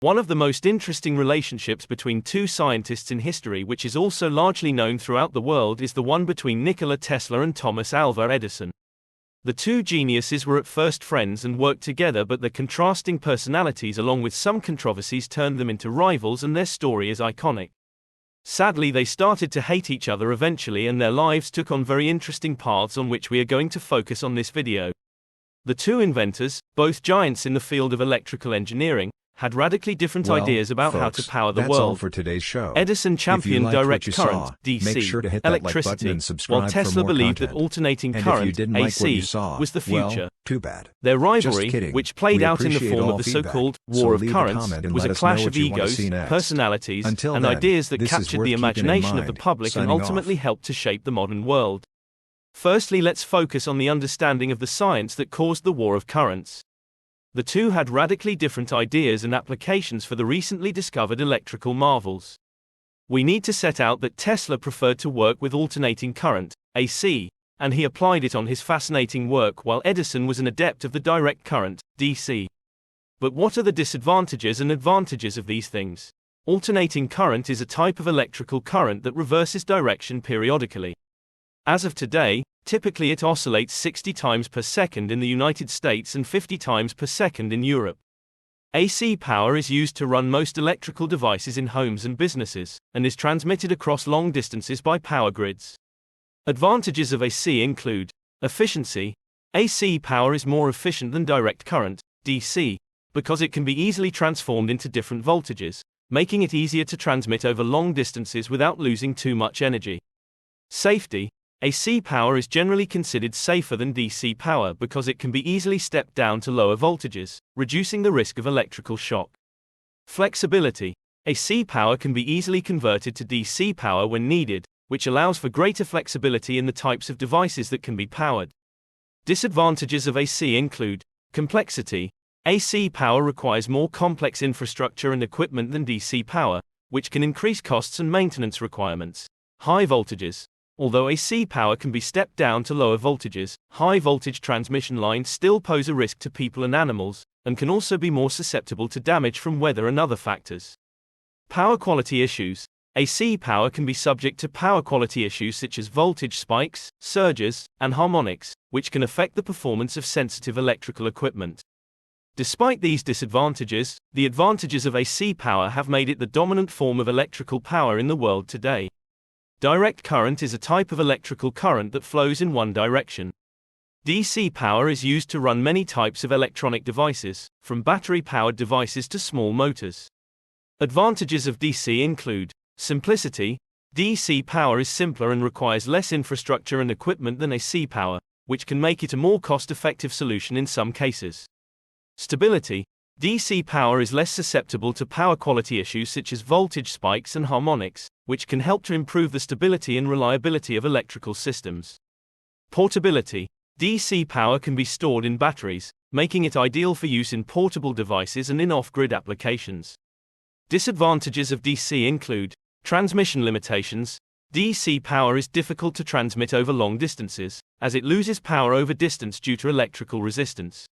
One of the most interesting relationships between two scientists in history, which is also largely known throughout the world, is the one between Nikola Tesla and Thomas Alva Edison. The two geniuses were at first friends and worked together, but their contrasting personalities along with some controversies turned them into rivals, and their story is iconic. Sadly, they started to hate each other eventually, and their lives took on very interesting paths on which we are going to focus on this video. The two inventors, both giants in the field of electrical engineering, had radically different ideas about how to power the that's world. All for today's show. Edison championed direct current, make DC, sure to hit that electricity, like button and subscribe while Tesla for more believed content. that alternating And current, if you didn't like what AC, you saw, was the future. Well, too bad. Their Just rivalry, kidding. which played We out in the appreciate form of all the feedback, so-called so War of leave a Currents, comment and was let a us clash know of what you wanna egos, see next. personalities, Until and then, ideas that this is captured worth the keeping in imagination of the mind. public and Signing ultimately off. helped to shape the modern world. Firstly, let's focus on the understanding of the science that caused the War of Currents. The two had radically different ideas and applications for the recently discovered electrical marvels. We need to set out that Tesla preferred to work with alternating current, AC, and he applied it on his fascinating work, while Edison was an adept of the direct current, DC. But what are the disadvantages and advantages of these things? Alternating current is a type of electrical current that reverses direction periodically. As of today, typically it oscillates 60 times per second in the United States and 50 times per second in Europe. AC power is used to run most electrical devices in homes and businesses, and is transmitted across long distances by power grids. Advantages of AC include efficiency. AC power is more efficient than direct current, DC, because it can be easily transformed into different voltages, making it easier to transmit over long distances without losing too much energy. Safety. AC power is generally considered safer than DC power because it can be easily stepped down to lower voltages, reducing the risk of electrical shock. Flexibility. AC power can be easily converted to DC power when needed, which allows for greater flexibility in the types of devices that can be powered. Disadvantages of AC include complexity. AC power requires more complex infrastructure and equipment than DC power, which can increase costs and maintenance requirements. High voltages. Although AC power can be stepped down to lower voltages, high-voltage transmission lines still pose a risk to people and animals, and can also be more susceptible to damage from weather and other factors. Power quality issues. AC power can be subject to power quality issues such as voltage spikes, surges, and harmonics, which can affect the performance of sensitive electrical equipment. Despite these disadvantages, the advantages of AC power have made it the dominant form of electrical power in the world today. Direct current is a type of electrical current that flows in one direction. DC power is used to run many types of electronic devices, from battery-powered devices to small motors. Advantages of DC include simplicity. DC power is simpler and requires less infrastructure and equipment than AC power, which can make it a more cost-effective solution in some cases. Stability. DC power is less susceptible to power quality issues such as voltage spikes and harmonics, which can help to improve the stability and reliability of electrical systems. Portability. DC power can be stored in batteries, making it ideal for use in portable devices and in off-grid applications. Disadvantages of DC include transmission limitations. DC power is difficult to transmit over long distances, as it loses power over distance due to electrical resistance.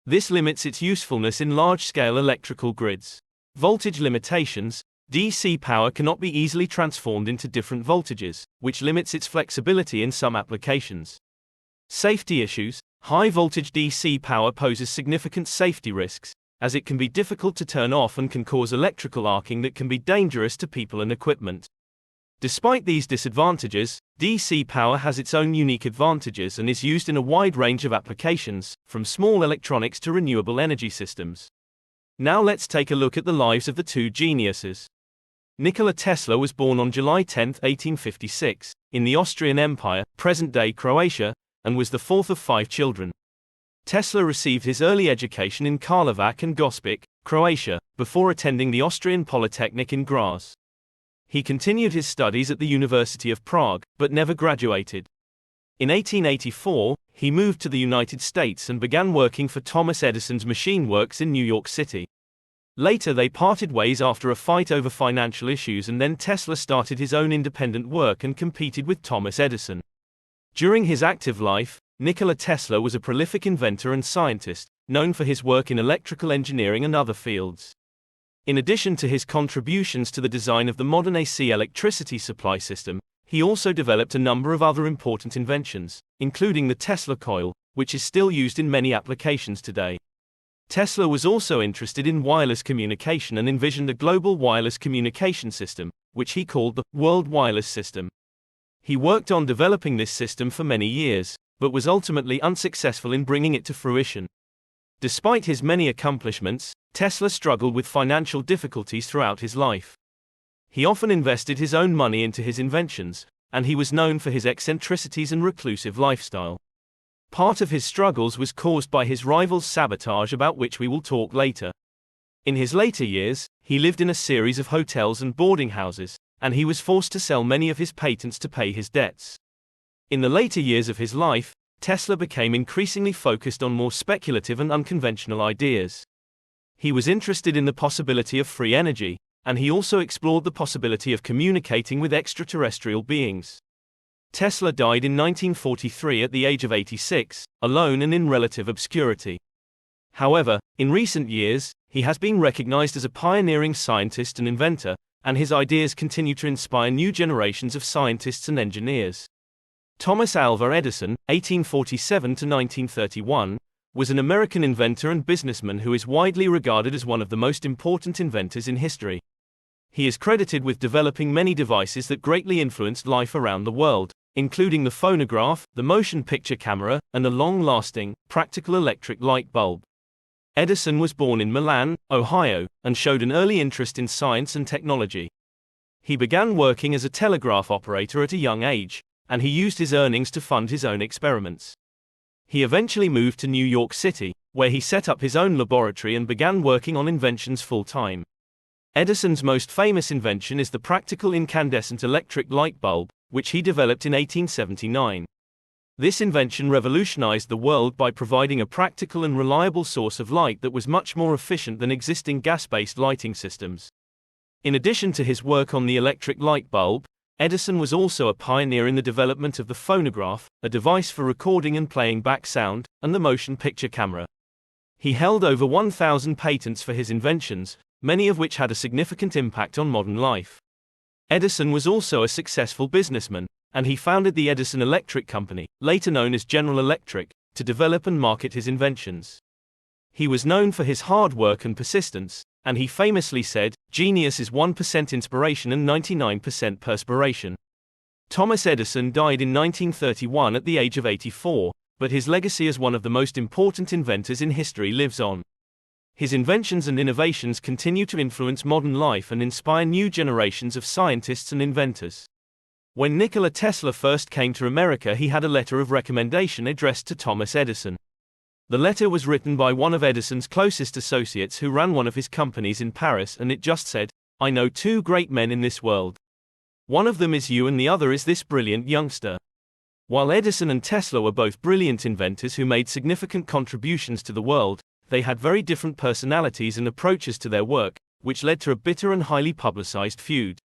This limits its usefulness in large-scale electrical grids. Voltage limitations. DC power cannot be easily transformed into different voltages, which limits its flexibility in some applications. Safety issues. High-voltage DC power poses significant safety risks, as it can be difficult to turn off and can cause electrical arcing that can be dangerous to people and equipment. Despite these disadvantages, DC power has its own unique advantages and is used in a wide range of applications, from small electronics to renewable energy systems. Now let's take a look at the lives of the two geniuses. Nikola Tesla was born on July 10, 1856, in the Austrian Empire, present-day Croatia, and was the fourth of 5 children. Tesla received his early education in Karlovac and Gospic, Croatia, before attending the Austrian Polytechnic in Graz. He continued his studies at the University of Prague, but never graduated. In 1884, he moved to the United States and began working for Thomas Edison's machine works in New York City. Later they parted ways after a fight over financial issues, and then Tesla started his own independent work and competed with Thomas Edison. During his active life, Nikola Tesla was a prolific inventor and scientist, known for his work in electrical engineering and other fields. In addition to his contributions to the design of the modern AC electricity supply system, he also developed a number of other important inventions, including the Tesla coil, which is still used in many applications today. Tesla was also interested in wireless communication and envisioned a global wireless communication system, which he called the World Wireless System. He worked on developing this system for many years, but was ultimately unsuccessful in bringing it to fruition. Despite his many accomplishments, Tesla struggled with financial difficulties throughout his life. He often invested his own money into his inventions, and he was known for his eccentricities and reclusive lifestyle. Part of his struggles was caused by his rival's sabotage, about which we will talk later. In his later years, he lived in a series of hotels and boarding houses, and he was forced to sell many of his patents to pay his debts. In the later years of his life, Tesla became increasingly focused on more speculative and unconventional ideas. He was interested in the possibility of free energy, and he also explored the possibility of communicating with extraterrestrial beings. Tesla died in 1943 at the age of 86, alone and in relative obscurity. However, in recent years, he has been recognized as a pioneering scientist and inventor, and his ideas continue to inspire new generations of scientists and engineers. Thomas Alva Edison, 1847 to 1931, was an American inventor and businessman who is widely regarded as one of the most important inventors in history. He is credited with developing many devices that greatly influenced life around the world, including the phonograph, the motion picture camera, and a long-lasting, practical electric light bulb. Edison was born in Milan, Ohio, and showed an early interest in science and technology. He began working as a telegraph operator at a young age, and he used his earnings to fund his own experiments. He eventually moved to New York City, where he set up his own laboratory and began working on inventions full-time. Edison's most famous invention is the practical incandescent electric light bulb, which he developed in 1879. This invention revolutionized the world by providing a practical and reliable source of light that was much more efficient than existing gas-based lighting systems. In addition to his work on the electric light bulb, Edison was also a pioneer in the development of the phonograph, a device for recording and playing back sound, and the motion picture camera. He held over 1,000 patents for his inventions, many of which had a significant impact on modern life. Edison was also a successful businessman, and he founded the Edison Electric Company, later known as General Electric, to develop and market his inventions. He was known for his hard work and persistence, and he famously said, "Genius is 1% inspiration and 99% perspiration." Thomas Edison died in 1931 at the age of 84, but his legacy as one of the most important inventors in history lives on. His inventions and innovations continue to influence modern life and inspire new generations of scientists and inventors. When Nikola Tesla first came to America, he had a letter of recommendation addressed to Thomas Edison. The letter was written by one of Edison's closest associates who ran one of his companies in Paris, and it just said, "I know two great men in this world. One of them is you and the other is this brilliant youngster." While Edison and Tesla were both brilliant inventors who made significant contributions to the world, they had very different personalities and approaches to their work, which led to a bitter and highly publicized feud.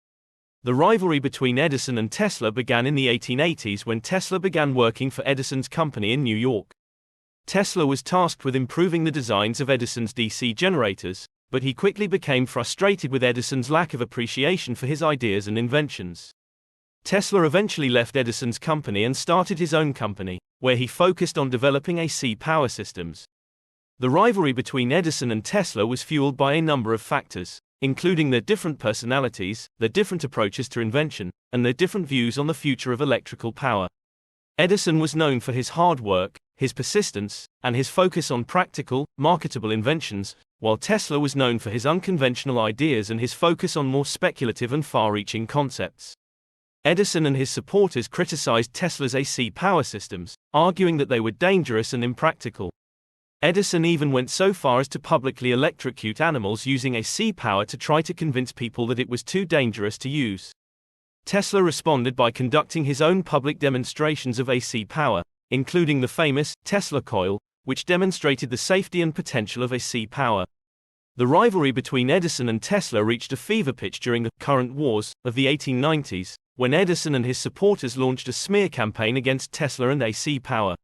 The rivalry between Edison and Tesla began in the 1880s when Tesla began working for Edison's company in New York. Tesla was tasked with improving the designs of Edison's DC generators, but he quickly became frustrated with Edison's lack of appreciation for his ideas and inventions. Tesla eventually left Edison's company and started his own company, where he focused on developing AC power systems. The rivalry between Edison and Tesla was fueled by a number of factors, including their different personalities, their different approaches to invention, and their different views on the future of electrical power. Edison was known for his hard work, his persistence, and his focus on practical, marketable inventions, while Tesla was known for his unconventional ideas and his focus on more speculative and far-reaching concepts. Edison and his supporters criticized Tesla's AC power systems, arguing that they were dangerous and impractical. Edison even went so far as to publicly electrocute animals using AC power to try to convince people that it was too dangerous to use. Tesla responded by conducting his own public demonstrations of AC power, including the famous Tesla coil, which demonstrated the safety and potential of AC power. The rivalry between Edison and Tesla reached a fever pitch during the current wars of the 1890s, when Edison and his supporters launched a smear campaign against Tesla and AC power.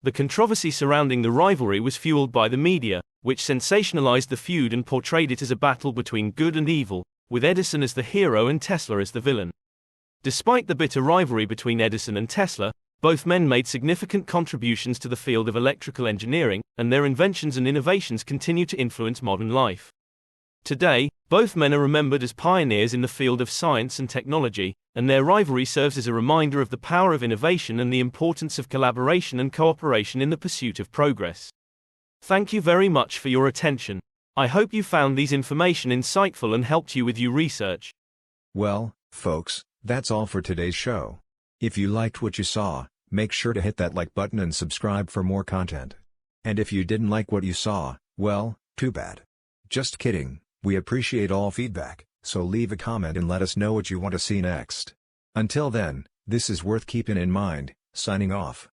The controversy surrounding the rivalry was fueled by the media, which sensationalized the feud and portrayed it as a battle between good and evil, with Edison as the hero and Tesla as the villain. Despite the bitter rivalry between Edison and Tesla, both men made significant contributions to the field of electrical engineering, and their inventions and innovations continue to influence modern life. Today, both men are remembered as pioneers in the field of science and technology, and their rivalry serves as a reminder of the power of innovation and the importance of collaboration and cooperation in the pursuit of progress. Thank you very much for your attention. I hope you found these information insightful and helped you with your research. Well, folks, that's all for today's show. If you liked what you saw, make sure to hit that like button and subscribe for more content. And if you didn't like what you saw, well, too bad. Just kidding, we appreciate all feedback, so leave a comment and let us know what you want to see next. Until then, this is worth keeping in mind, signing off.